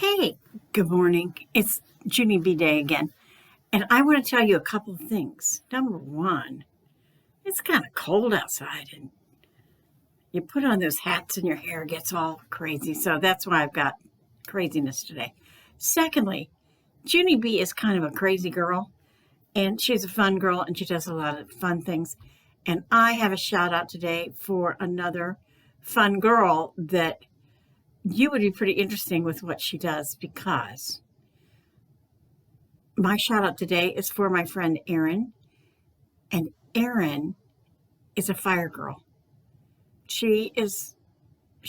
Hey, good morning. It's Junie B Day again. And I want to tell you a couple of things. Number one, it's kind of cold outside and you put on those hats and your hair gets all crazy. So that's why I've got craziness today. Secondly, Junie B is kind of a crazy girl and she's a fun girl and she does a lot of fun things. And I have a shout out today for another fun girl that you would be pretty interesting with what she does because my shout out today is for my friend Erin. And Erin is a fire girl. She's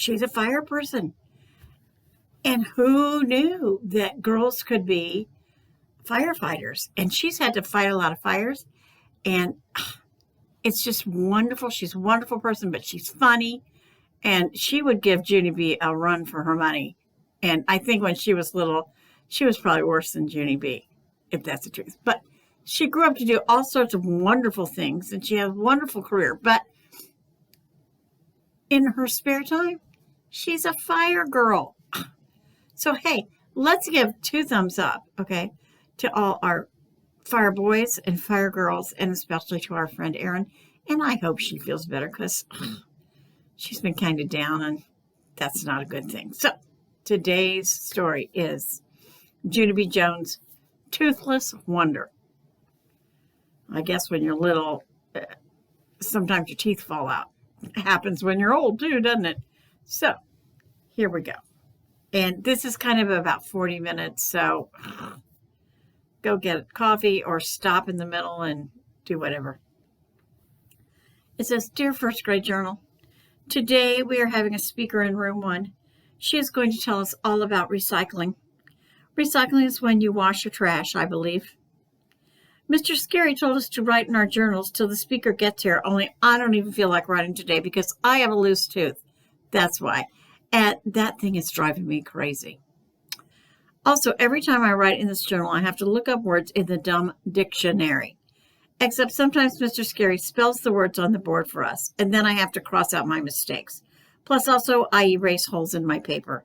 a fire person. And who knew that girls could be firefighters? And she's had to fight a lot of fires. And it's just wonderful. She's a wonderful person, but she's funny. And she would give Junie B a run for her money. And I think when she was little, she was probably worse than Junie B, if that's the truth. But she grew up to do all sorts of wonderful things, and she has a wonderful career. But in her spare time, she's a fire girl. So, hey, let's give 2 thumbs up, okay, to all our fire boys and fire girls, and especially to our friend Erin. And I hope she feels better because she's been kind of down, and that's not a good thing. So today's story is Junie B. Jones' Toothless Wonder. I guess when you're little, sometimes your teeth fall out. It happens when you're old too, doesn't it? So here we go. And this is kind of about 40 minutes, so go get coffee or stop in the middle and do whatever. It says, Dear First Grade Journal, today we are having a speaker in room 1. She is going to tell us all about recycling. Recycling is when you wash your trash, I believe. Mr. Scary told us to write in our journals till the speaker gets here, only I don't even feel like writing today because I have a loose tooth. That's why. And that thing is driving me crazy. Also, every time I write in this journal, I have to look up words in the dumb dictionary. Except sometimes Mr. Scary spells the words on the board for us, and then I have to cross out my mistakes. Plus, also, I erase holes in my paper.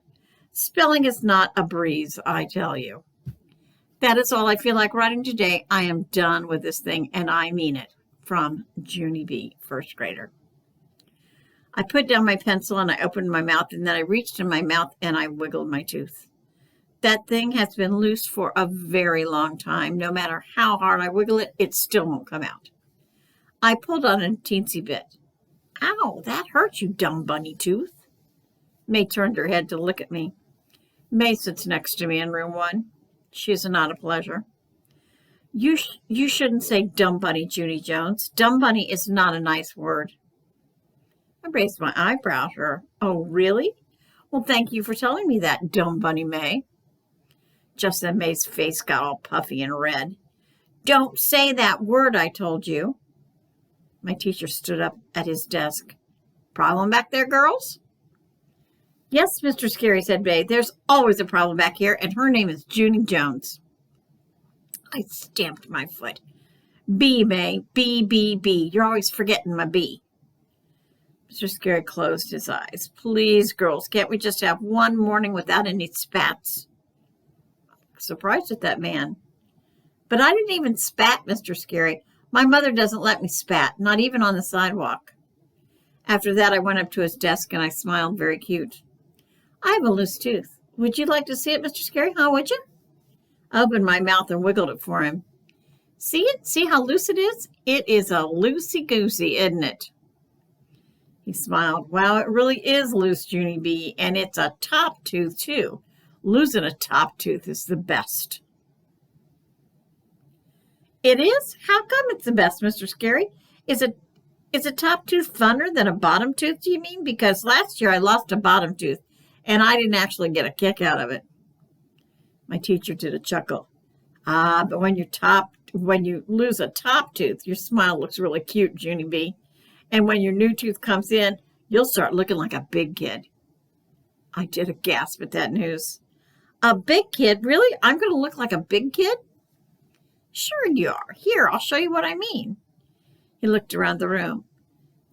Spelling is not a breeze, I tell you. That is all I feel like writing today. I am done with this thing, and I mean it. From Junie B., first grader. I put down my pencil, and I opened my mouth, and then I reached in my mouth, and I wiggled my tooth. That thing has been loose for a very long time. No matter how hard I wiggle it, it still won't come out. I pulled on a teensy bit. Ow, that hurt, you dumb bunny tooth. May turned her head to look at me. May sits next to me in room 1. She is not a pleasure. You shouldn't say dumb bunny, Junie Jones. Dumb bunny is not a nice word. I raised my eyebrow at her. Oh, really? Well, thank you for telling me that, dumb bunny May. Just then May's face got all puffy and red. Don't say that word, I told you. My teacher stood up at his desk. Problem back there, girls? Yes, Mr. Scary, said May. There's always a problem back here, and her name is Junie Jones. I stamped my foot. B, May. B, B, B. You're always forgetting my B. Mr. Scary closed his eyes. Please, girls, can't we just have one morning without any spats? Surprised at that man. But I didn't even spat, Mr. Scary. My mother doesn't let me spat, not even on the sidewalk. After that, I went up to his desk and I smiled very cute. I have a loose tooth. Would you like to see it, Mr. Scary? Huh, would you? I opened my mouth and wiggled it for him. See it? See how loose it is? It is a loosey-goosey, isn't it? He smiled. Wow, it really is loose, Junie B, and it's a top tooth, too. Losing a top tooth is the best. It is? How come it's the best, Mr. Scary? Is a top tooth funner than a bottom tooth, do you mean? Because last year I lost a bottom tooth, and I didn't actually get a kick out of it. My teacher did a chuckle. But when you lose a top tooth, your smile looks really cute, Junie B. And when your new tooth comes in, you'll start looking like a big kid. I did a gasp at that news. A big kid? Really? I'm going to look like a big kid? Sure you are. Here, I'll show you what I mean. He looked around the room.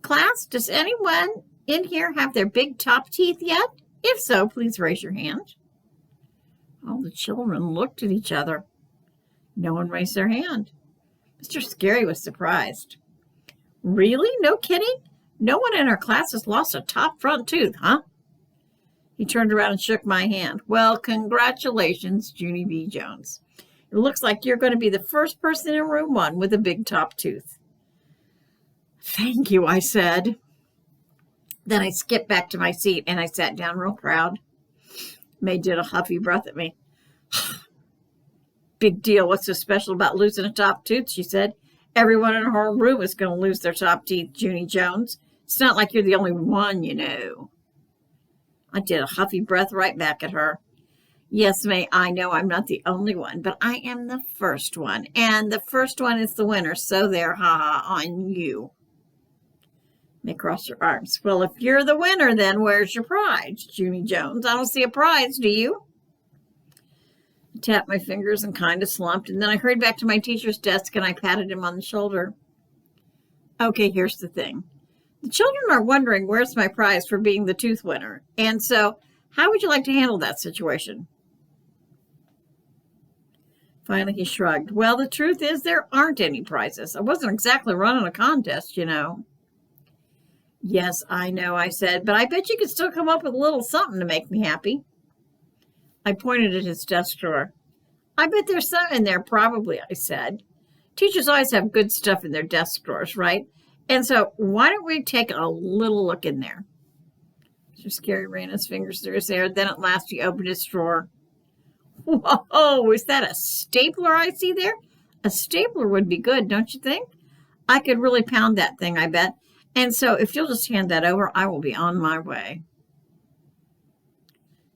Class, does anyone in here have their big top teeth yet? If so, please raise your hand. All the children looked at each other. No one raised their hand. Mr. Scary was surprised. Really? No kidding? No one in our class has lost a top front tooth, huh? He turned around and shook my hand. Well, congratulations, Junie B. Jones. It looks like you're going to be the first person in room 1 with a big top tooth. Thank you, I said. Then I skipped back to my seat and I sat down real proud. May did a huffy breath at me. Big deal. What's so special about losing a top tooth? She said. Everyone in her room is going to lose their top teeth, Junie Jones. It's not like you're the only one, you know. I did a huffy breath right back at her. Yes, May, I know I'm not the only one, but I am the first one. And the first one is the winner, so there, ha-ha, on you. May crossed her arms. Well, if you're the winner, then where's your prize, Junie Jones? I don't see a prize, do you? I tapped my fingers and kind of slumped, and then I hurried back to my teacher's desk and I patted him on the shoulder. Okay, here's the thing. The children are wondering where's my prize for being the tooth winner. And so, how would you like to handle that situation? Finally, he shrugged. Well, the truth is there aren't any prizes. I wasn't exactly running a contest, you know. Yes, I know, I said, but I bet you could still come up with a little something to make me happy. I pointed at his desk drawer. I bet there's some in there, probably, I said. Teachers always have good stuff in their desk drawers, right? And so why don't we take a little look in there? Mr. Scary ran his fingers through his hair. Then at last he opened his drawer. Whoa, is that a stapler I see there? A stapler would be good, don't you think? I could really pound that thing, I bet. And so if you'll just hand that over, I will be on my way.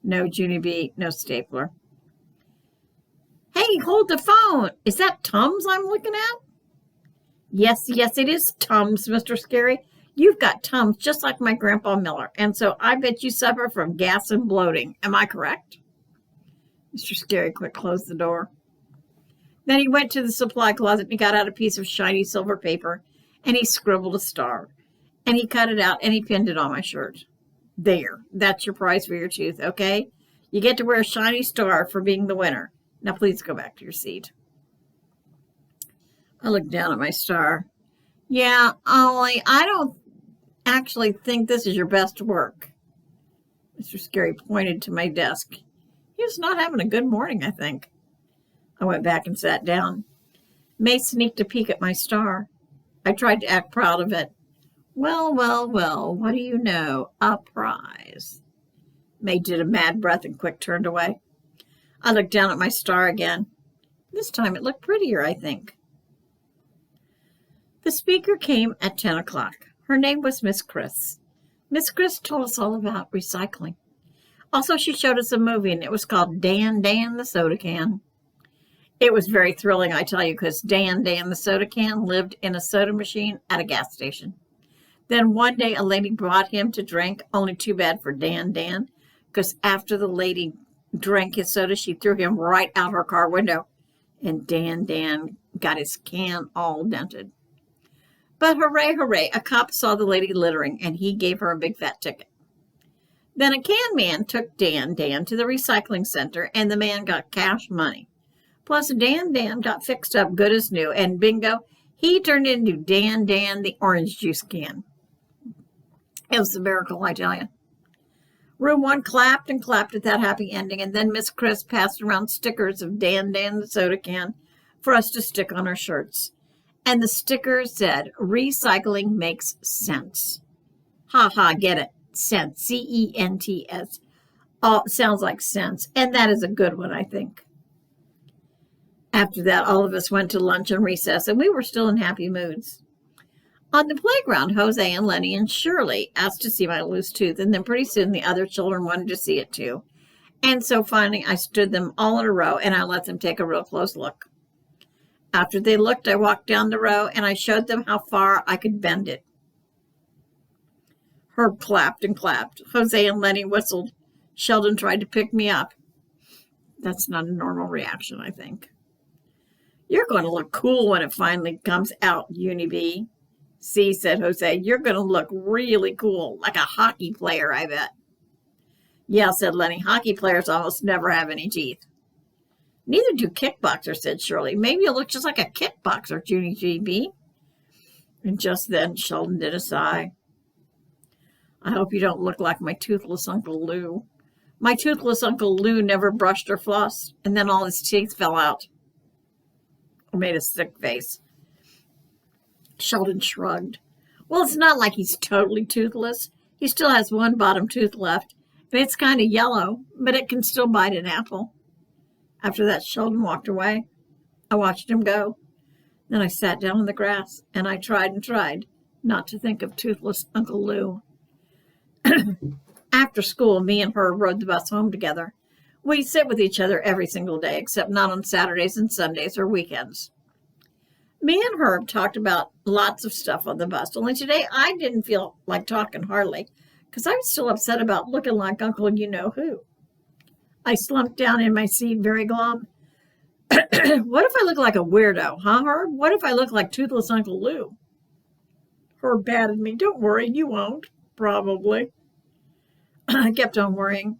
No, Junie B., no stapler. Hey, hold the phone. Is that Tums I'm looking at? Yes, it is Tums, Mr. Scary. You've got Tums just like my Grandpa Miller, and so I bet you suffer from gas and bloating. Am I correct? Mr. Scary quick closed the door. Then he went to the supply closet and he got out a piece of shiny silver paper and he scribbled a star. And he cut it out and he pinned it on my shirt. There, that's your prize for your tooth, okay? You get to wear a shiny star for being the winner. Now please go back to your seat. I looked down at my star. Yeah, Ollie, I don't actually think this is your best work. Mr. Scary pointed to my desk. He was not having a good morning, I think. I went back and sat down. May sneaked a peek at my star. I tried to act proud of it. Well, what do you know? A prize. May did a mad breath and quick turned away. I looked down at my star again. This time it looked prettier, I think. The speaker came at 10 o'clock. Her name was Miss Chris. Miss Chris told us all about recycling. Also, she showed us a movie, and it was called Dan the Soda Can. It was very thrilling, I tell you, because Dan the Soda Can lived in a soda machine at a gas station. Then one day a lady brought him to drink, only too bad for Dan, because after the lady drank his soda, she threw him right out her car window, and Dan got his can all dented. But hooray, a cop saw the lady littering, and he gave her a big fat ticket. Then a can man took Dan to the recycling center, and the man got cash money. Plus, Dan got fixed up good as new, and bingo, he turned into Dan the orange juice can. It was a miracle, I tell you. Room 1 clapped and clapped at that happy ending, and then Miss Chris passed around stickers of Dan the soda can for us to stick on our shirts. And the sticker said, recycling makes sense. Ha ha, get it? Sense. C-E-N-T-S. Oh, sounds like sense. And that is a good one, I think. After that, all of us went to lunch and recess, and we were still in happy moods. On the playground, Jose and Lenny and Shirley asked to see my loose tooth, and then pretty soon the other children wanted to see it too. And so finally, I stood them all in a row, and I let them take a real close look. After they looked, I walked down the row, and I showed them how far I could bend it. Herb clapped and clapped. Jose and Lenny whistled. Sheldon tried to pick me up. That's not a normal reaction, I think. You're going to look cool when it finally comes out, Junie B. See, said Jose, you're going to look really cool, like a hockey player, I bet. Yeah, said Lenny, hockey players almost never have any teeth. Neither do kickboxers, said Shirley. Maybe you look just like a kickboxer, Junie GB. And just then Sheldon did a sigh. I hope you don't look like my toothless Uncle Lou. My toothless Uncle Lou never brushed or flossed, and then all his teeth fell out. Or made a sick face. Sheldon shrugged. Well, it's not like he's totally toothless. He still has one bottom tooth left, and it's kind of yellow, but it can still bite an apple. After that, Sheldon walked away. I watched him go. Then I sat down on the grass, and I tried and tried not to think of toothless Uncle Lou. After school, me and Herb rode the bus home together. We sit with each other every single day, except not on Saturdays and Sundays or weekends. Me and Herb talked about lots of stuff on the bus, only today I didn't feel like talking hardly, because I was still upset about looking like Uncle You-Know-Who. I slumped down in my seat very glum. What if I look like a weirdo, huh, Herb? What if I look like toothless Uncle Lou? Herb batted me. Don't worry, you won't. Probably. I kept on worrying.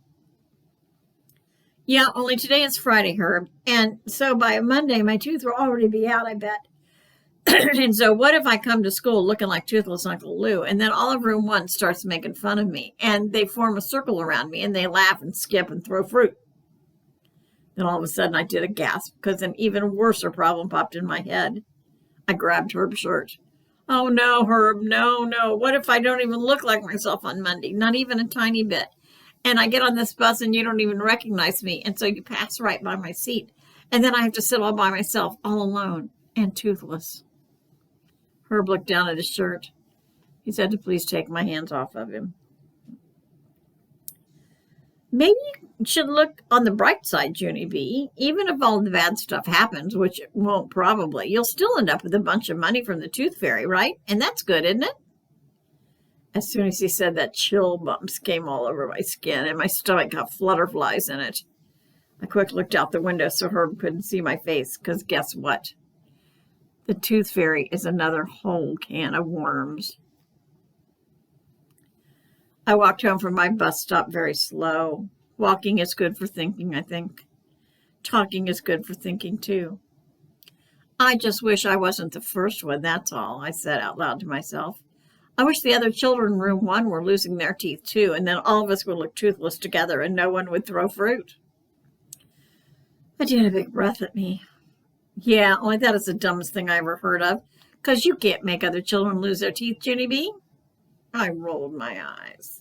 Yeah, only today is Friday, Herb. And so by Monday, my tooth will already be out, I bet. And so what if I come to school looking like toothless Uncle Lou, and then all of room one starts making fun of me, and they form a circle around me, and they laugh and skip and throw fruit. Then all of a sudden I did a gasp, because an even worser problem popped in my head. I grabbed Herb's shirt. Oh, no, Herb, no. What if I don't even look like myself on Monday? Not even a tiny bit. And I get on this bus and you don't even recognize me. And so you pass right by my seat. And then I have to sit all by myself, all alone and toothless. Herb looked down at his shirt. He said to please take my hands off of him. Maybe you should look on the bright side, Junie B. Even if all the bad stuff happens, which it won't probably, you'll still end up with a bunch of money from the tooth fairy, right? And that's good, isn't it? As soon as he said that, chill bumps came all over my skin, and my stomach got flutterflies in it. I quickly looked out the window so Herb couldn't see my face, because guess what? The tooth fairy is another whole can of worms. I walked home from my bus stop very slow. Walking is good for thinking, I think. Talking is good for thinking, too. I just wish I wasn't the first one, that's all, I said out loud to myself. I wish the other children in room one were losing their teeth, too, and then all of us would look toothless together and no one would throw fruit. But you had a big breath at me. Yeah, only that is the dumbest thing I ever heard of, because you can't make other children lose their teeth, Junie B. I rolled my eyes.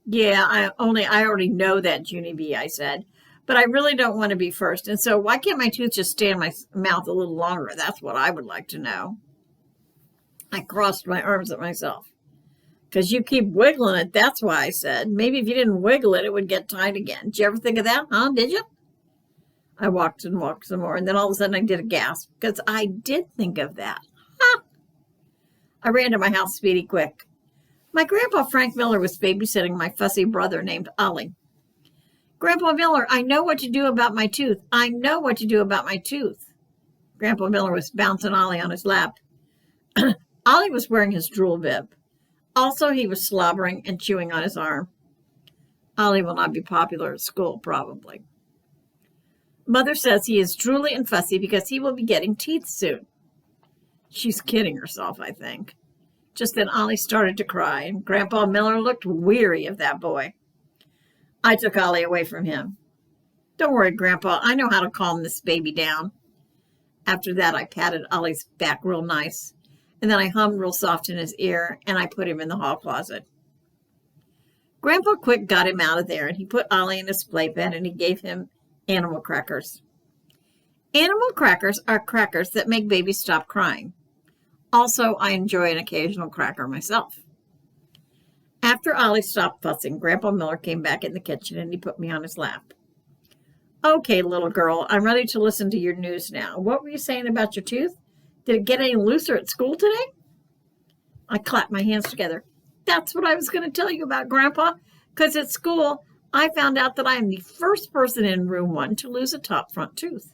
Yeah, I already know that, Junie B, I said. But I really don't want to be first, and so why can't my tooth just stay in my mouth a little longer? That's what I would like to know. I crossed my arms at myself. Because you keep wiggling it, that's why I said. Maybe if you didn't wiggle it, it would get tight again. Did you ever think of that, huh? Did you? I walked and walked some more, and then all of a sudden I did a gasp, because I did think of that. Ha! I ran to my house speedy quick. My grandpa Frank Miller was babysitting my fussy brother named Ollie. Grandpa Miller, I know what to do about my tooth. I know what to do about my tooth. Grandpa Miller was bouncing Ollie on his lap. Ollie was wearing his drool bib. Also, he was slobbering and chewing on his arm. Ollie will not be popular at school, probably. Mother says he is drooly and fussy because he will be getting teeth soon. She's kidding herself, I think. Just then Ollie started to cry, and Grandpa Miller looked weary of that boy. I took Ollie away from him. Don't worry, Grandpa, I know how to calm this baby down. After that, I patted Ollie's back real nice, and then I hummed real soft in his ear, and I put him in the hall closet. Grandpa quick got him out of there, and he put Ollie in his playpen, and he gave him animal crackers. Animal crackers are crackers that make babies stop crying. Also, I enjoy an occasional cracker myself. After Ollie stopped fussing, Grandpa Miller came back in the kitchen, and he put me on his lap. Okay, little girl, I'm ready to listen to your news now. What were you saying about your tooth? Did it get any looser at school today? I clapped my hands together. That's what I was going to tell you about, Grandpa, because at school, I found out that I am the first person in room one to lose a top front tooth.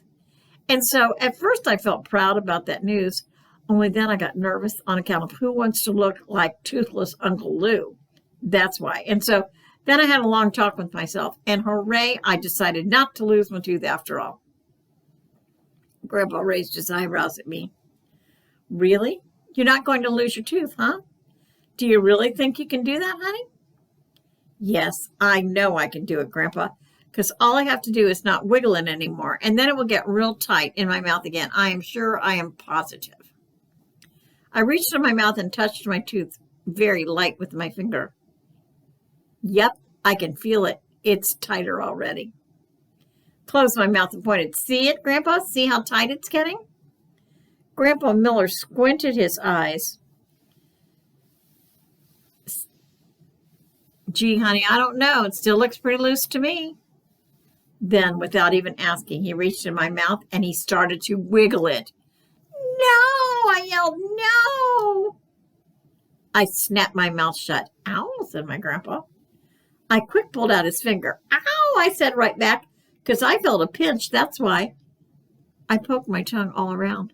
And so at first I felt proud about that news, only then I got nervous on account of who wants to look like toothless Uncle Lou. That's why. And so then I had a long talk with myself, and hooray, I decided not to lose my tooth after all. Grandpa raised his eyebrows at me. Really? You're not going to lose your tooth, huh? Do you really think you can do that, honey? Yes, I know I can do it, Grandpa, because all I have to do is not wiggle it anymore, and then it will get real tight in my mouth again. I am sure, I am positive. I reached in my mouth and touched my tooth very light with my finger. Yep, I can feel it. It's tighter already. Closed my mouth and pointed. See it, Grandpa? See how tight it's getting? Grandpa Miller squinted his eyes. Gee, honey, I don't know. It still looks pretty loose to me. Then, without even asking, he reached in my mouth and he started to wiggle it. No, I yelled, no. I snapped my mouth shut. Ow, said my grandpa. I quick pulled out his finger. Ow, I said right back, because I felt a pinch, that's why. I poked my tongue all around.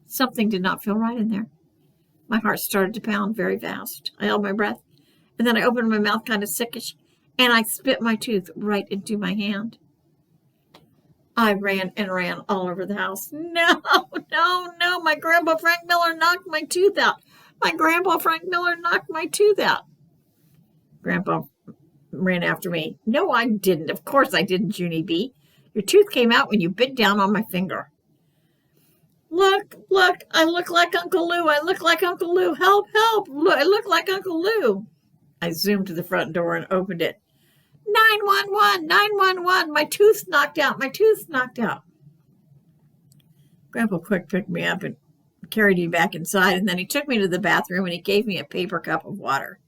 Something did not feel right in there. My heart started to pound very fast. I held my breath, and then I opened my mouth kind of sickish, and I spit my tooth right into my hand. I ran and ran all over the house. No, no, my Grandpa Frank Miller knocked my tooth out. My Grandpa Frank Miller knocked my tooth out. Grandpa ran after me. No, I didn't. Of course I didn't, Junie B. Your tooth came out when you bit down on my finger. Look, I look like Uncle Lou. I look like Uncle Lou. Help, help. Look, I look like Uncle Lou. I zoomed to the front door and opened it. 911, 911. My tooth's knocked out. My tooth's knocked out. Grandpa quick picked me up and carried me back inside, and then he took me to the bathroom and he gave me a paper cup of water.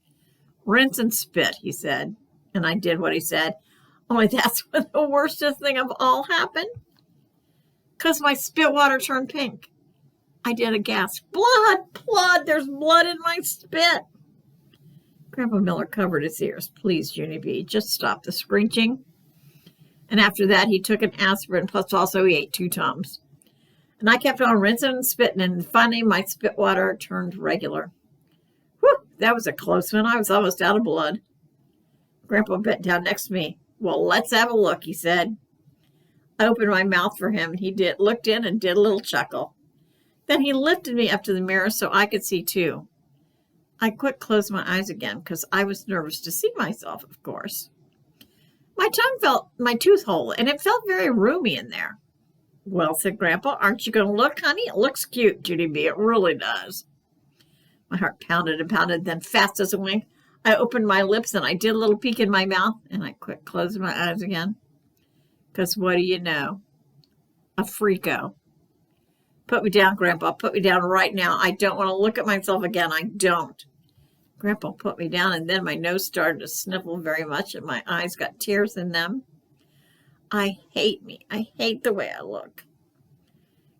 Rinse and spit, he said. And I did what he said. Only that's when the worstest thing of all happened. Because my spit water turned pink. I did a gasp. Blood, there's blood in my spit. Grandpa Miller covered his ears. Please, Junie B, just stop the screeching. And after that, he took an aspirin, plus also he ate 2 Tums. And I kept on rinsing and spitting, and finally my spit water turned regular. Whew, that was a close one. I was almost out of blood. Grandpa bent down next to me. Well, let's have a look, he said. I opened my mouth for him, and he looked in and did a little chuckle. Then he lifted me up to the mirror so I could see too. I quick closed my eyes again because I was nervous to see myself, of course. My tongue felt my tooth hole, and it felt very roomy in there. Well, said Grandpa, aren't you going to look, honey? It looks cute, Junie B. It really does. My heart pounded and pounded, then fast as a wink, I opened my lips and I did a little peek in my mouth, and I quick closed my eyes again. Because what do you know? A freako. Put me down, Grandpa. Put me down right now. I don't want to look at myself again. I don't. Grandpa put me down, and then my nose started to sniffle very much, and my eyes got tears in them. I hate me. I hate the way I look.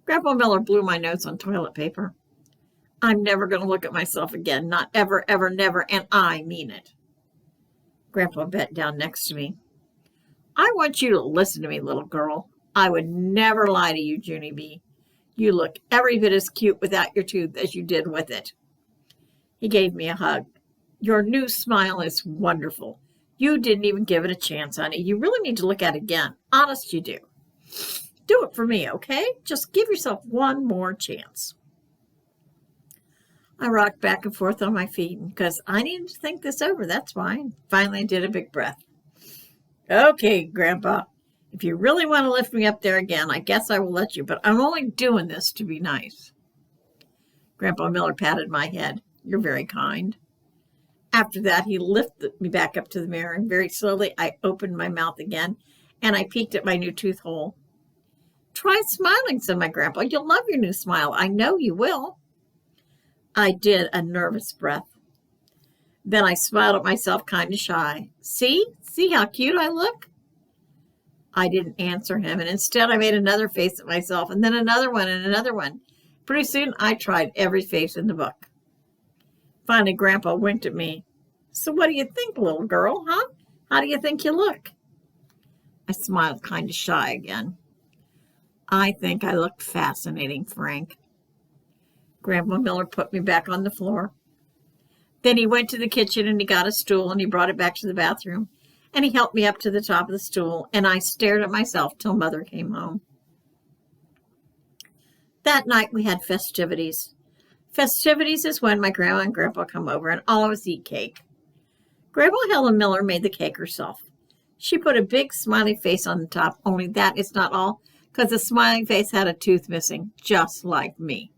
Grandpa Miller blew my nose on toilet paper. I'm never going to look at myself again. Not ever, ever, never, and I mean it. Grandpa bent down next to me. I want you to listen to me, little girl. I would never lie to you, Junie B. You look every bit as cute without your tooth as you did with it. He gave me a hug. Your new smile is wonderful. You didn't even give it a chance, honey. You really need to look at it again. Honest you do. Do it for me, okay? Just give yourself one more chance. I rocked back and forth on my feet because I needed to think this over. That's why. Finally, I did a big breath. Okay, Grandpa. If you really want to lift me up there again, I guess I will let you, but I'm only doing this to be nice. Grandpa Miller patted my head. You're very kind. After that, he lifted me back up to the mirror, and very slowly I opened my mouth again, and I peeked at my new tooth hole. Try smiling, said my grandpa. You'll love your new smile. I know you will. I did a nervous breath. Then I smiled at myself kind of shy. See how cute I look? I didn't answer him, and instead I made another face at myself, and then another one and another one. Pretty soon I tried every face in the book. Finally, Grandpa winked at me. So what do you think, little girl, huh? How do you think you look? I smiled kind of shy again. I think I look fascinating, Frank. Grandpa Miller put me back on the floor. Then he went to the kitchen and he got a stool and he brought it back to the bathroom. And he helped me up to the top of the stool, and I stared at myself till Mother came home. That night we had festivities. Festivities is when my grandma and grandpa come over and all of us eat cake. Grandma Helen Miller made the cake herself. She put a big smiley face on the top, only that is not all, because the smiling face had a tooth missing, just like me.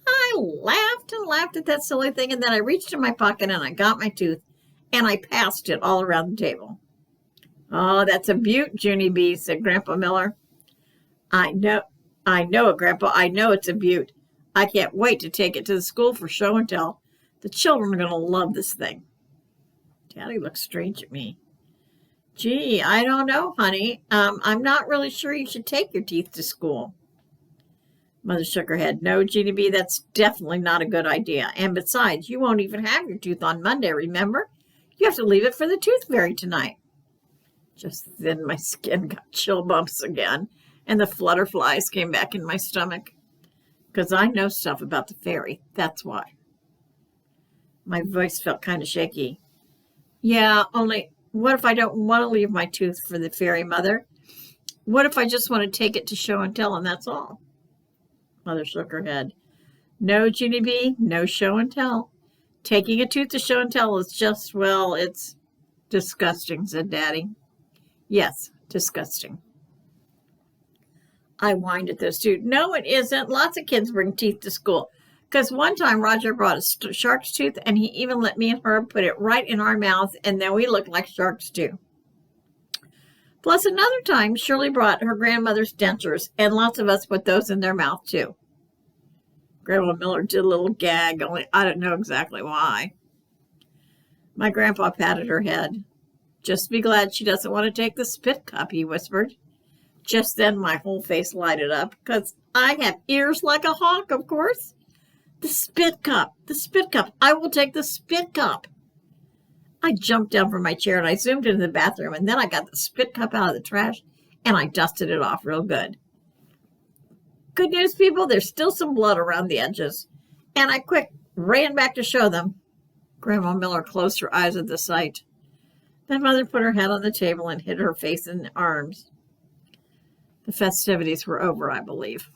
I laughed and laughed at that silly thing, and then I reached in my pocket and I got my tooth, and I passed it all around the table. "Oh, that's a beaut, Junie B," said Grandpa Miller. I know it, Grandpa. I know it's a beaut. I can't wait to take it to the school for show and tell. The children are going to love this thing." Daddy looked strange at me. "Gee, I don't know, honey. I'm not really sure you should take your teeth to school." Mother shook her head. "No, Junie B, that's definitely not a good idea. And besides, you won't even have your tooth on Monday, remember? You have to leave it for the tooth fairy tonight." Just then my skin got chill bumps again, and the flutterflies came back in my stomach. Because I know stuff about the fairy, that's why. My voice felt kind of shaky. "Yeah, only what if I don't want to leave my tooth for the fairy, Mother? What if I just want to take it to show and tell and that's all?" Mother shook her head. "No, Junie B, no show and tell. Taking a tooth to show and tell is just, well, it's disgusting," said Daddy. "Yes, disgusting." I whined at those two. "No, it isn't. Lots of kids bring teeth to school. Because one time Roger brought a shark's tooth, and he even let me and Herb put it right in our mouth, and then we looked like sharks too. Plus another time, Shirley brought her grandmother's dentures, and lots of us put those in their mouth too." Grandma Miller did a little gag, only I don't know exactly why. My grandpa patted her head. "Just be glad she doesn't want to take the spit cup," he whispered. Just then my whole face lighted up, because I have ears like a hawk, of course. The spit cup, I will take the spit cup. I jumped down from my chair and I zoomed into the bathroom, and then I got the spit cup out of the trash and I dusted it off real good. Good news, people, there's still some blood around the edges. And I quick ran back to show them. Grandma Miller closed her eyes at the sight. Then Mother put her head on the table and hid her face in the arms. The festivities were over, I believe.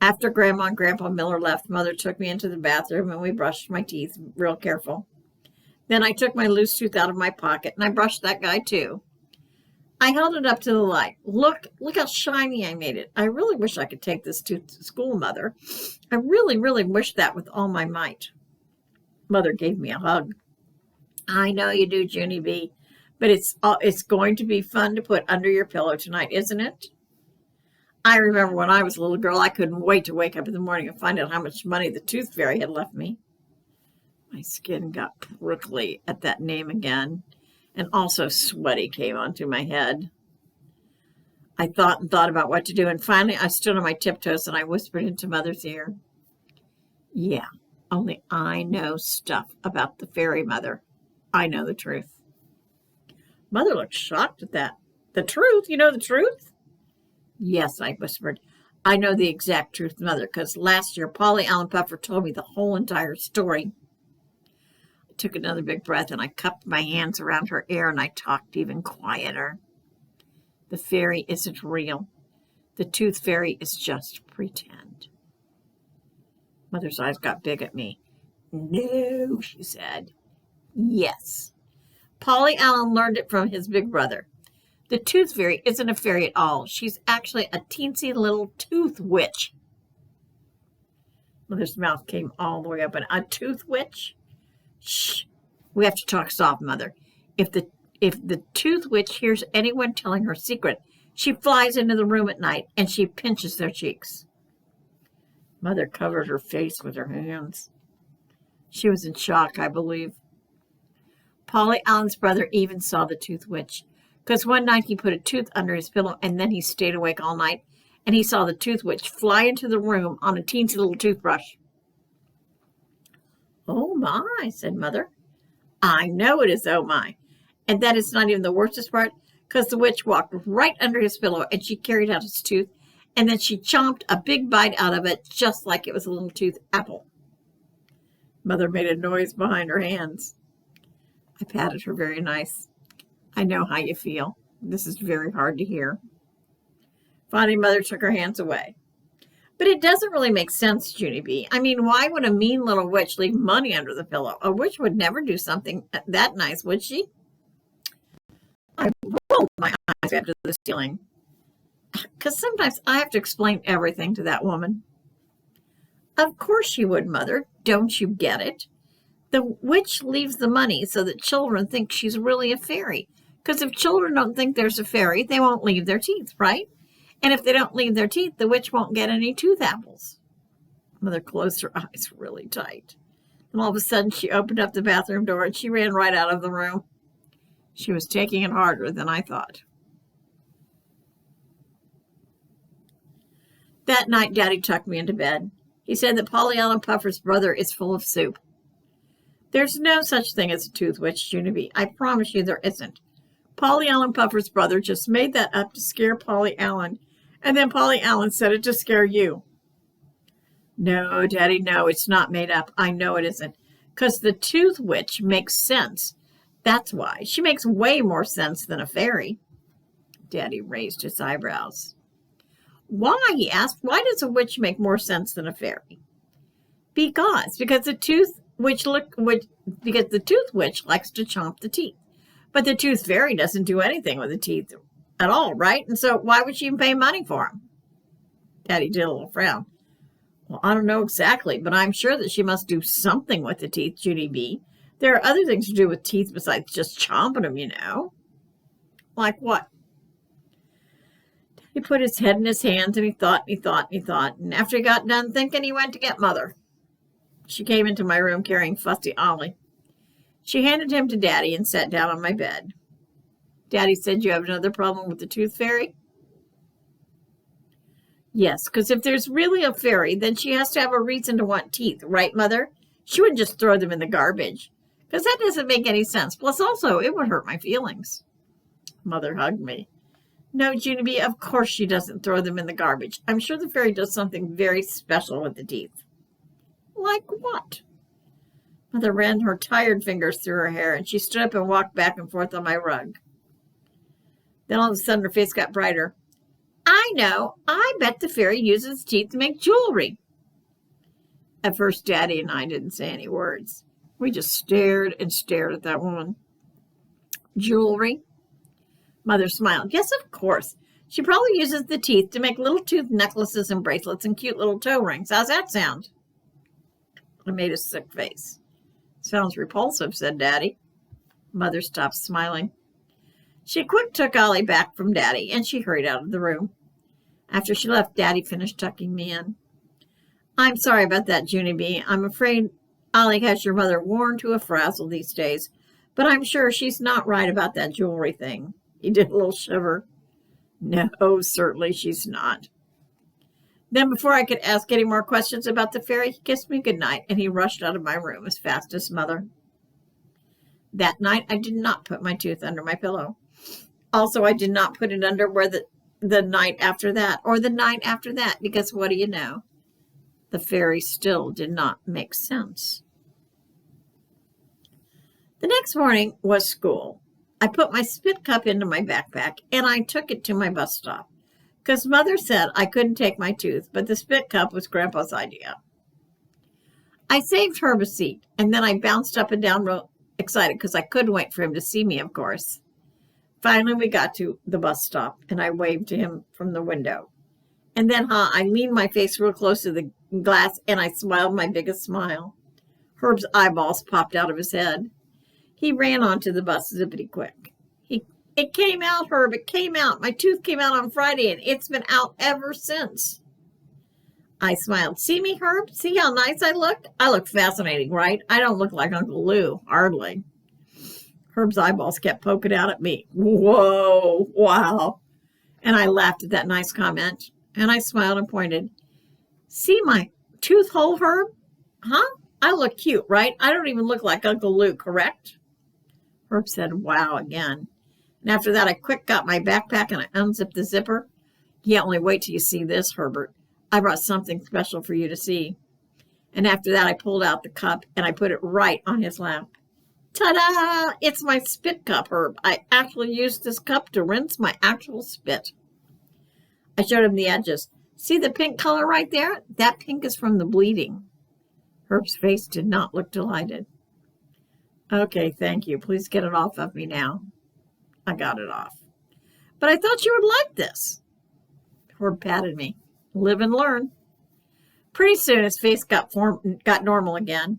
After Grandma and Grandpa Miller left, Mother took me into the bathroom and we brushed my teeth real careful. Then I took my loose tooth out of my pocket and I brushed that guy too. I held it up to the light. Look how shiny I made it. I really wish I could take this tooth to school, Mother. I really, really wish that with all my might. Mother gave me a hug. "I know you do, Junie B. But it's going to be fun to put under your pillow tonight, isn't it?" I remember when I was a little girl, I couldn't wait to wake up in the morning and find out how much money the tooth fairy had left me. My skin got prickly at that name again, and also sweaty came onto my head. I thought and thought about what to do, and finally I stood on my tiptoes and I whispered into Mother's ear, "Yeah, only I know stuff about the fairy, Mother. I know the truth." Mother looked shocked at that. "The truth? You know the truth?" "Yes," I whispered. "I know the exact truth, Mother, because last year Polly Allen Puffer told me the whole entire story." I took another big breath and I cupped my hands around her ear and I talked even quieter. "The fairy isn't real. The tooth fairy is just pretend." Mother's eyes got big at me. "No," she said. "Yes. Polly Allen learned it from his big brother. The tooth fairy isn't a fairy at all. She's actually a teensy little tooth witch." Mother's mouth came all the way up. "A tooth witch? Shh. We have to talk soft, Mother. If the tooth witch hears anyone telling her secret, she flies into the room at night and she pinches their cheeks." Mother covered her face with her hands. She was in shock, I believe. Polly Allen's brother even saw the tooth witch, because one night he put a tooth under his pillow and then he stayed awake all night, and he saw the tooth witch fly into the room on a teensy little toothbrush. "Oh my," said Mother. "I know it is oh my. And that is not even the worstest part, because the witch walked right under his pillow and she carried out his tooth, and then she chomped a big bite out of it just like it was a little tooth apple." Mother made a noise behind her hands. I patted her very nice. "I know how you feel. This is very hard to hear." Finally, Mother took her hands away. But it doesn't really make sense, Junie B. I mean, why would a mean little witch leave money under the pillow? A witch would never do something that nice, would she? I rolled my eyes after the ceiling, because sometimes I have to explain everything to that woman. Of course she would, Mother. Don't you get it? The witch leaves the money so that children think she's really a fairy. Because if children don't think there's a fairy, they won't leave their teeth, right? And if they don't leave their teeth, the witch won't get any tooth apples. Mother closed her eyes really tight. And all of a sudden, she opened up the bathroom door and she ran right out of the room. She was taking it harder than I thought. That night, Daddy tucked me into bed. He said that Polly Allen Puffer's brother is full of soup. There's no such thing as a tooth witch, Junie. I promise you there isn't. Polly Allen Puffer's brother just made that up to scare Polly Allen, and then Polly Allen said it to scare you. No, Daddy, no, it's not made up. I know it isn't, because the tooth witch makes sense. That's why. She makes way more sense than a fairy. Daddy raised his eyebrows. Why, he asked, why does a witch make more sense than a fairy? Because the tooth witch likes to chomp the teeth. But the tooth fairy doesn't do anything with the teeth at all, right? And so why would she even pay money for them? Daddy did a little frown. Well, I don't know exactly, but I'm sure that she must do something with the teeth, Junie B. There are other things to do with teeth besides just chomping them, you know. Like what? He put his head in his hands and he thought. And after he got done thinking, he went to get Mother. She came into my room carrying Fussy Ollie. She handed him to Daddy and sat down on my bed. Daddy said, you have another problem with the tooth fairy? Yes, because if there's really a fairy, then she has to have a reason to want teeth, right, Mother? She wouldn't just throw them in the garbage, because that doesn't make any sense. Plus, also, it would hurt my feelings. Mother hugged me. No, Junie B, of course she doesn't throw them in the garbage. I'm sure the fairy does something very special with the teeth. Like what? Mother ran her tired fingers through her hair, and she stood up and walked back and forth on my rug. Then all of a sudden her face got brighter. I know. I bet the fairy uses teeth to make jewelry. At first, Daddy and I didn't say any words. We just stared and stared at that woman. Jewelry? Mother smiled. Yes, of course. She probably uses the teeth to make little tooth necklaces and bracelets and cute little toe rings. How's that sound? I made a sick face. Sounds repulsive, said Daddy. Mother stopped smiling. She quick took Ollie back from Daddy, and she hurried out of the room. After she left, Daddy finished tucking me in. I'm sorry about that, Junie B. I'm afraid Ollie has your mother worn to a frazzle these days, but I'm sure she's not right about that jewelry thing. He did a little shiver. No, certainly she's not. Then before I could ask any more questions about the fairy, he kissed me goodnight, and he rushed out of my room as fast as Mother. That night, I did not put my tooth under my pillow. Also, I did not put it under where the night after that, or the night after that, because what do you know? The fairy still did not make sense. The next morning was school. I put my spit cup into my backpack, and I took it to my bus stop, because Mother said I couldn't take my tooth, but the spit cup was Grandpa's idea. I saved Herb a seat, and then I bounced up and down real excited because I couldn't wait for him to see me, of course. Finally, we got to the bus stop, and I waved to him from the window. And then, I leaned my face real close to the glass, and I smiled my biggest smile. Herb's eyeballs popped out of his head. He ran onto the bus zippity quick. It came out, Herb. It came out. My tooth came out on Friday, and it's been out ever since. I smiled. See me, Herb? See how nice I look? I look fascinating, right? I don't look like Uncle Lou, hardly. Herb's eyeballs kept poking out at me. Whoa, wow. And I laughed at that nice comment, and I smiled and pointed. See my tooth hole, Herb? Huh? I look cute, right? I don't even look like Uncle Lou, correct? Herb said, wow, again. And after that, I quick got my backpack and I unzipped the zipper. Yeah, only wait till you see this, Herbert. I brought something special for you to see. And after that, I pulled out the cup and I put it right on his lap. Ta-da! It's my spit cup, Herb. I actually used this cup to rinse my actual spit. I showed him the edges. See the pink color right there? That pink is from the bleeding. Herb's face did not look delighted. Okay, thank you. Please get it off of me now. I got it off. But I thought you would like this. Herb patted me. Live and learn. Pretty soon his face got normal again.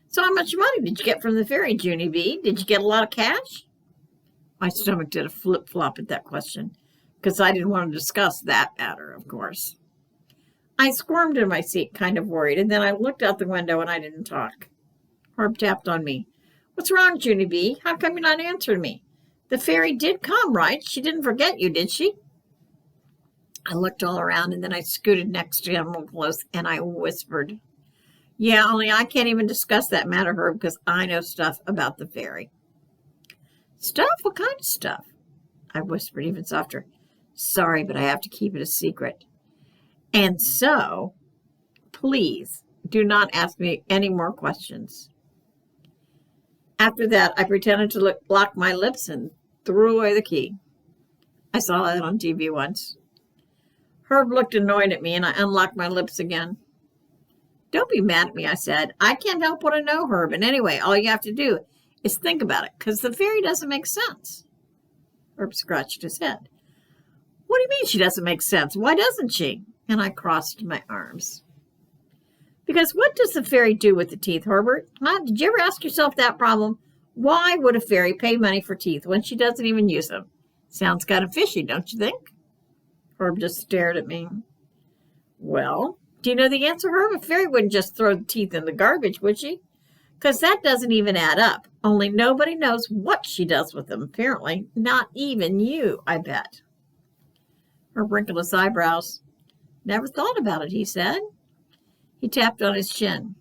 So how much money did you get from the fairy, Junie B? Did you get a lot of cash? My stomach did a flip-flop at that question, because I didn't want to discuss that matter, of course. I squirmed in my seat, kind of worried, and then I looked out the window and I didn't talk. Herb tapped on me. What's wrong, Junie B? How come you're not answering me? The fairy did come, right? She didn't forget you, did she? I looked all around, and then I scooted next to him real close, and I whispered, yeah, only I can't even discuss that matter, Herb, because I know stuff about the fairy. Stuff? What kind of stuff? I whispered even softer. Sorry, but I have to keep it a secret. And so, please, do not ask me any more questions. After that, I pretended to lock my lips and threw away the key. I saw that on TV once. Herb looked annoyed at me, and I unlocked my lips again. Don't be mad at me, I said. I can't help what I know, Herb, and anyway, all you have to do is think about it, because the fairy doesn't make sense. Herb scratched his head. What do you mean she doesn't make sense? Why doesn't she? And I crossed my arms. Because what does the fairy do with the teeth, Herbert? Huh? Did you ever ask yourself that problem? Why would a fairy pay money for teeth when she doesn't even use them? Sounds kind of fishy, don't you think? Herb just stared at me. Well, do you know the answer, Herb? A fairy wouldn't just throw the teeth in the garbage, would she? Because that doesn't even add up. Only nobody knows what she does with them, apparently. Not even you, I bet. Herb wrinkled his eyebrows. Never thought about it, he said. He tapped on his chin.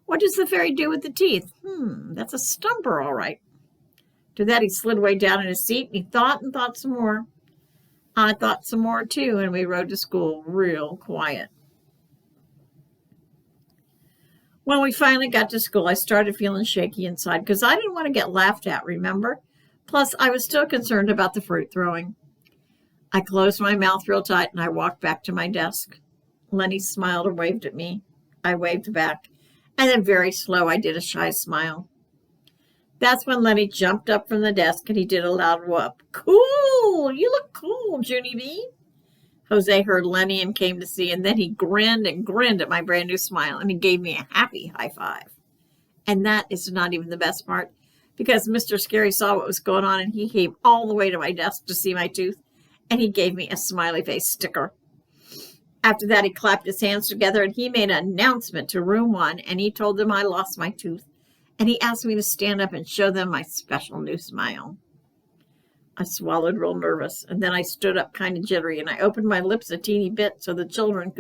What does the fairy do with the teeth? That's a stumper, all right. To that, he slid way down in his seat, and he thought and thought some more. I thought some more, too, and we rode to school real quiet. When we finally got to school, I started feeling shaky inside because I didn't want to get laughed at, remember? Plus, I was still concerned about the fruit throwing. I closed my mouth real tight, and I walked back to my desk. Lenny smiled and waved at me. I waved back, and then very slow, I did a shy smile. That's when Lenny jumped up from the desk, and he did a loud whoop. Cool! You look cool, Junie B. Jose heard Lenny and came to see, and then he grinned and grinned at my brand new smile, and he gave me a happy high five. And that is not even the best part, because Mr. Scary saw what was going on, and he came all the way to my desk to see my tooth, and he gave me a smiley face sticker. After that, he clapped his hands together, and he made an announcement to room 1, and he told them I lost my tooth, and he asked me to stand up and show them my special new smile. I swallowed real nervous, and then I stood up kind of jittery, and I opened my lips a teeny bit so the children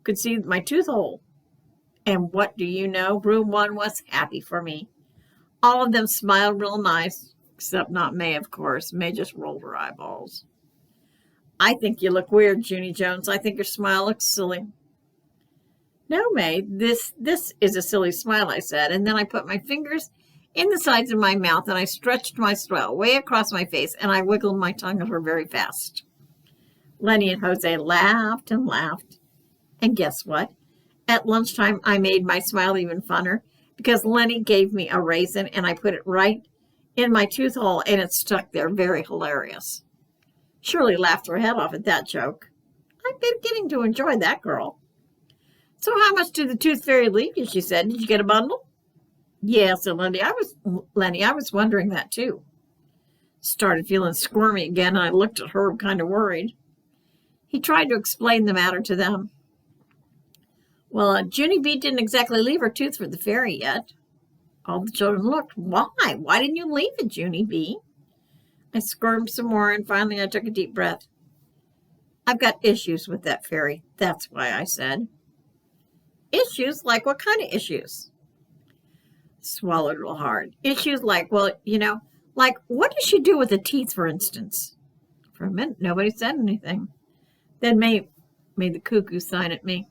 could see my tooth hole. And what do you know? Room 1 was happy for me. All of them smiled real nice, except not May, of course. May just rolled her eyeballs. I think you look weird, Junie Jones. I think your smile looks silly. No, May, this is a silly smile, I said, and then I put my fingers in the sides of my mouth, and I stretched my smile way across my face, and I wiggled my tongue at her very fast. Lenny and Jose laughed and laughed. And guess what? At lunchtime, I made my smile even funner because Lenny gave me a raisin, and I put it right in my tooth hole, and it stuck there. Very hilarious. Shirley laughed her head off at that joke. I've been getting to enjoy that girl. So how much did the tooth fairy leave you, she said. Did you get a bundle? Yeah, said Lenny. I was wondering that, too. Started feeling squirmy again, and I looked at Herb kind of worried. He tried to explain the matter to them. Well, Junie B didn't exactly leave her tooth for the fairy yet. All the children looked. Why? Why didn't you leave it, Junie B? I squirmed some more, and finally I took a deep breath. I've got issues with that fairy. That's why, I said. Issues? Like what kind of issues? Swallowed real hard. Issues like, well, like what does she do with the teeth, for instance? For a minute, nobody said anything. Then May made the cuckoo sign at me.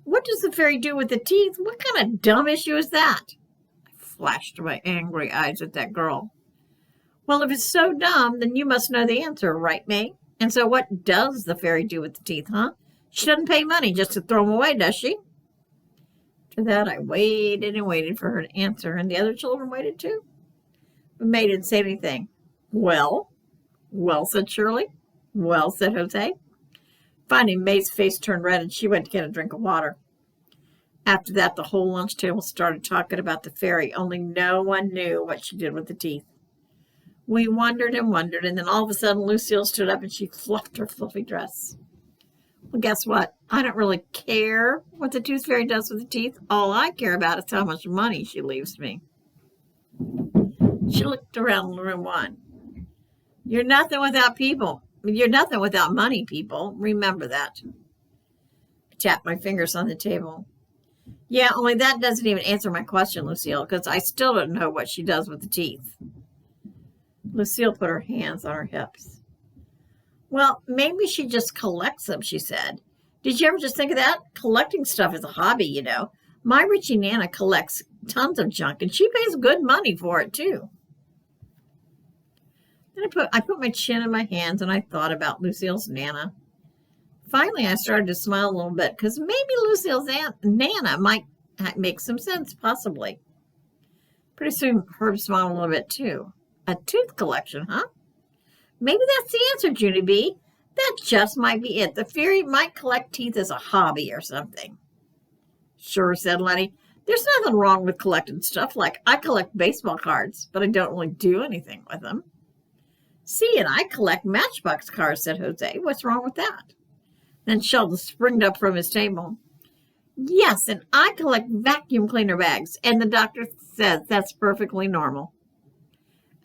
What does the fairy do with the teeth? What kind of dumb issue is that? I flashed my angry eyes at that girl. Well, if it's so dumb, then you must know the answer, right, May? And so what does the fairy do with the teeth, huh? She doesn't pay money just to throw them away, does she? After that, I waited and waited for her to answer, and the other children waited too. But May didn't say anything. Well, said Shirley. Well, said Jose. Finally, May's face turned red, and she went to get a drink of water. After that, the whole lunch table started talking about the fairy, only no one knew what she did with the teeth. We wondered, and then all of a sudden, Lucille stood up and she fluffed her fluffy dress. Well, guess what? I don't really care what the tooth fairy does with the teeth. All I care about is how much money she leaves me. She looked around room 1. You're nothing without people. You're nothing without money, people. Remember that. I tapped my fingers on the table. Yeah, only that doesn't even answer my question, Lucille, because I still don't know what she does with the teeth. Lucille put her hands on her hips. Well, maybe she just collects them, she said. Did you ever just think of that? Collecting stuff is a hobby, you know. My Richie Nana collects tons of junk, and she pays good money for it, too. Then I put my chin in my hands, and I thought about Lucille's Nana. Finally, I started to smile a little bit, because maybe Lucille's Nana might make some sense, possibly. Pretty soon, Herb smiled a little bit, too. A tooth collection, huh? Maybe that's the answer, Junie B. That just might be it. The fairy might collect teeth as a hobby or something. Sure, said Lenny. There's nothing wrong with collecting stuff. Like, I collect baseball cards, but I don't really do anything with them. See, and I collect matchbox cars, said Jose. What's wrong with that? Then Sheldon springed up from his table. Yes, and I collect vacuum cleaner bags, and the doctor says that's perfectly normal.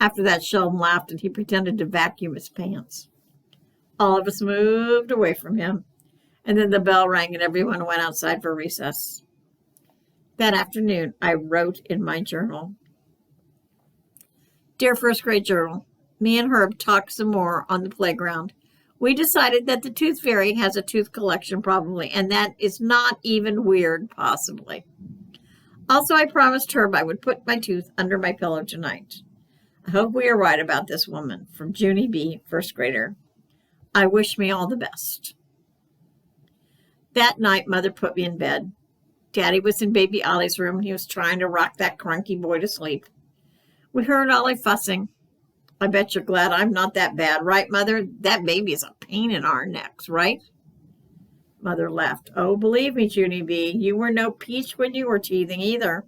After that, Sheldon laughed, and he pretended to vacuum his pants. All of us moved away from him, and then the bell rang, and everyone went outside for recess. That afternoon, I wrote in my journal. Dear first grade journal, me and Herb talked some more on the playground. We decided that the tooth fairy has a tooth collection probably, and that is not even weird, possibly. Also, I promised Herb I would put my tooth under my pillow tonight. I hope we are right about this woman. From Junie B., first grader. I wish me all the best. That night, Mother put me in bed. Daddy was in baby Ollie's room, and he was trying to rock that crunky boy to sleep. We heard Ollie fussing. I bet you're glad I'm not that bad, right, Mother? That baby is a pain in our necks, right? Mother laughed. Oh, believe me, Junie B., you were no peach when you were teething either.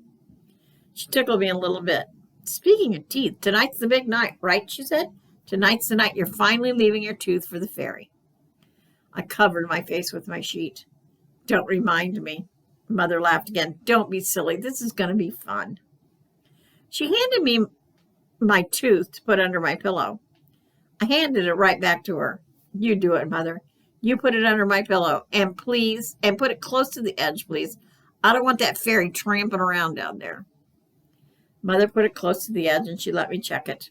She tickled me a little bit. Speaking of teeth, tonight's the big night, right, she said. Tonight's the night you're finally leaving your tooth for the fairy. I covered my face with my sheet. Don't remind me. Mother laughed again. Don't be silly. This is going to be fun. She handed me my tooth to put under my pillow. I handed it right back to her. You do it, Mother. You put it under my pillow. And please, and put it close to the edge, please. I don't want that fairy tramping around down there. Mother put it close to the edge, and she let me check it.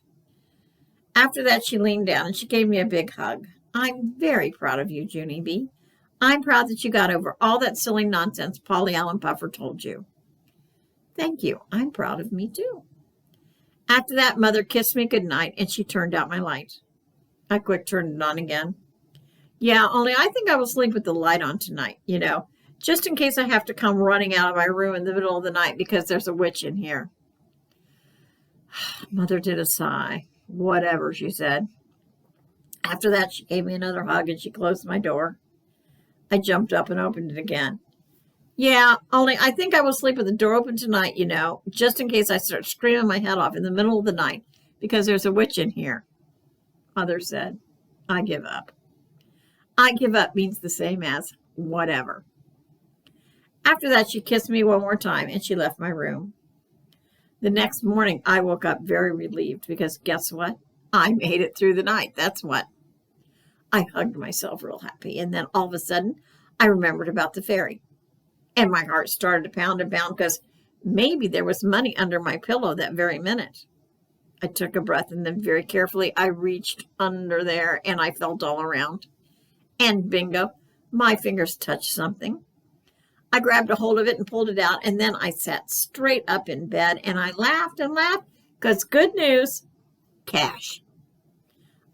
After that, she leaned down, and she gave me a big hug. I'm very proud of you, Junie B. I'm proud that you got over all that silly nonsense Polly Allen Puffer told you. Thank you. I'm proud of me, too. After that, Mother kissed me good night, and she turned out my light. I quick turned it on again. Yeah, only I think I will sleep with the light on tonight, you know, just in case I have to come running out of my room in the middle of the night because there's a witch in here. Mother did a sigh. Whatever, she said. After that, she gave me another hug, and she closed my door. I jumped up and opened it again. Yeah, only I think I will sleep with the door open tonight, you know, just in case I start screaming my head off in the middle of the night because there's a witch in here. Mother said, I give up. I give up means the same as whatever. After that, she kissed me one more time, and she left my room. The next morning, I woke up very relieved because guess what? I made it through the night. That's what. I hugged myself real happy, and then all of a sudden, I remembered about the fairy. And my heart started to pound and pound because maybe there was money under my pillow that very minute. I took a breath, and then very carefully, I reached under there, and I felt all around. And bingo, my fingers touched something. I grabbed a hold of it and pulled it out, and then I sat straight up in bed, and I laughed and laughed because good news, cash.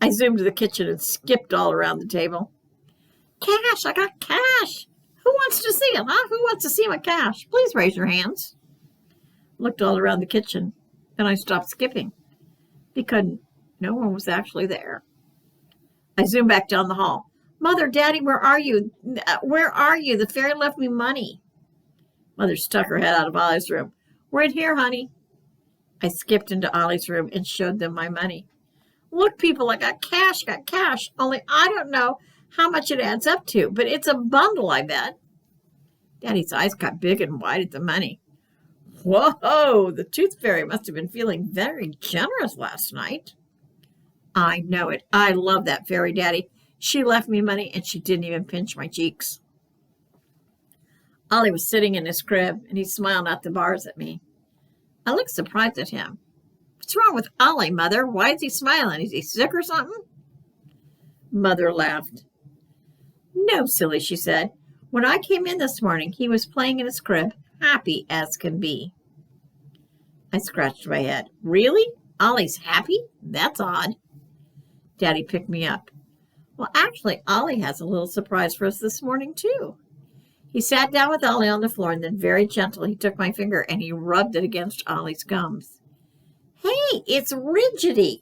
I zoomed to the kitchen and skipped all around the table. Cash! I got cash! Who wants to see it, huh? Who wants to see my cash? Please raise your hands. Looked all around the kitchen. Then I stopped skipping because no one was actually there. I zoomed back down the hall. Mother, Daddy, where are you? Where are you? The fairy left me money. Mother stuck her head out of Ollie's room. We're in here, honey. I skipped into Ollie's room and showed them my money. Look, people, I got cash, only I don't know how much it adds up to, but it's a bundle, I bet. Daddy's eyes got big and wide at the money. Whoa, the tooth fairy must have been feeling very generous last night. I know it. I love that fairy, Daddy. She left me money and she didn't even pinch my cheeks. Ollie was sitting in his crib and he smiled out the bars at me. I looked surprised at him. What's wrong with Ollie, Mother? Why is he smiling? Is he sick or something? Mother laughed. No, silly, she said. When I came in this morning, he was playing in his crib, happy as can be. I scratched my head. Really? Ollie's happy? That's odd. Daddy picked me up. Well, actually, Ollie has a little surprise for us this morning, too. He sat down with Ollie on the floor, and then very gently he took my finger and he rubbed it against Ollie's gums. Hey, it's Rigidity.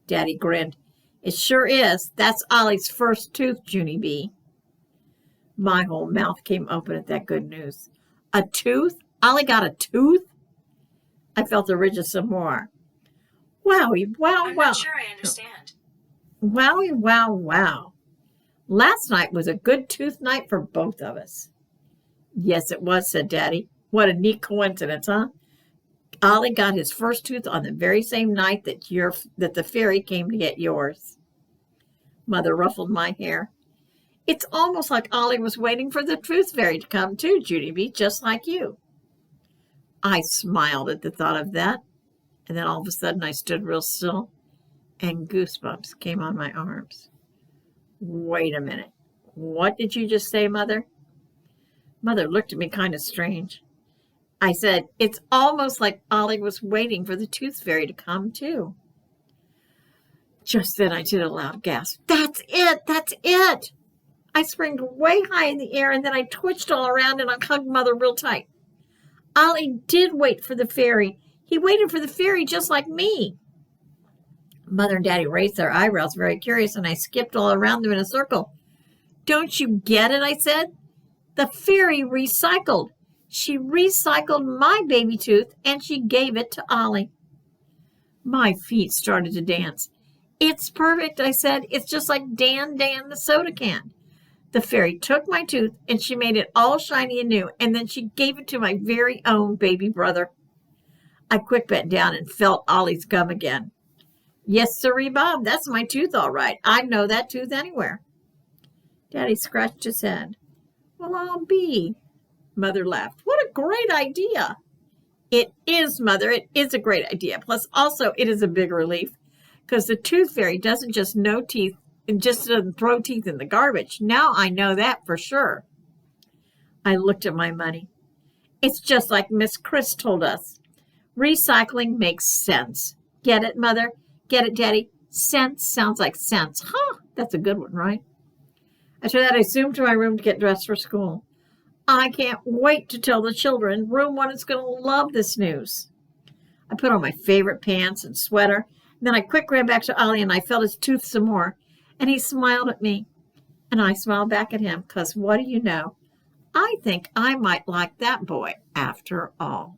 Daddy grinned. It sure is. That's Ollie's first tooth, Junie B. My whole mouth came open at that good news. A tooth? Ollie got a tooth? I felt the ridges some more. Wowie, wow, I'm wow. not sure I understand. Wowie, wow, wow. Last night was a good tooth night for both of us. Yes, it was, said Daddy. What a neat coincidence, huh? Ollie got his first tooth on the very same night that the fairy came to get yours. Mother ruffled my hair. It's almost like Ollie was waiting for the tooth fairy to come too, Junie B, just like you. I smiled at the thought of that, and then all of a sudden I stood real still, and goosebumps came on my arms. Wait a minute. What did you just say, Mother? Mother looked at me kind of strange. I said, it's almost like Ollie was waiting for the tooth fairy to come too. Just then I did a loud gasp. That's it! That's it! I sprang way high in the air and then I twitched all around and I hugged Mother real tight. Ollie did wait for the fairy. He waited for the fairy just like me. Mother and Daddy raised their eyebrows, very curious, and I skipped all around them in a circle. Don't you get it? I said. The fairy recycled. She recycled my baby tooth and she gave it to Ollie. My feet started to dance. It's perfect, I said. It's just like Dan the soda can. The fairy took my tooth and she made it all shiny and new, and then she gave it to my very own baby brother. I quick bent down and felt Ollie's gum again. Yes, sirree, Bob, that's my tooth all right. I'd know that tooth anywhere. Daddy scratched his head. Well, I'll be. Mother laughed. What a great idea. It is, Mother. It is a great idea. Plus, also, it is a big relief because the tooth fairy doesn't just know teeth and just doesn't throw teeth in the garbage. Now I know that for sure. I looked at my money. It's just like Miss Chris told us. Recycling makes sense. Get it, Mother? Get it, Daddy? Sense sounds like sense. Huh, that's a good one, right? After that, I zoomed to my room to get dressed for school. I can't wait to tell the children. Room 1 is going to love this news. I put on my favorite pants and sweater. And then I quick ran back to Ollie and I felt his tooth some more. And he smiled at me. And I smiled back at him because what do you know? I think I might like that boy after all.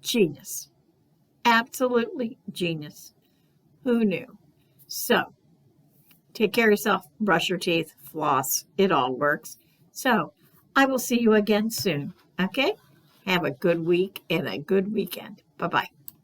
Genius. Absolutely genius. Who knew? So, take care of yourself, brush your teeth, floss. It all works. So, I will see you again soon. Okay? Have a good week and a good weekend. Bye-bye.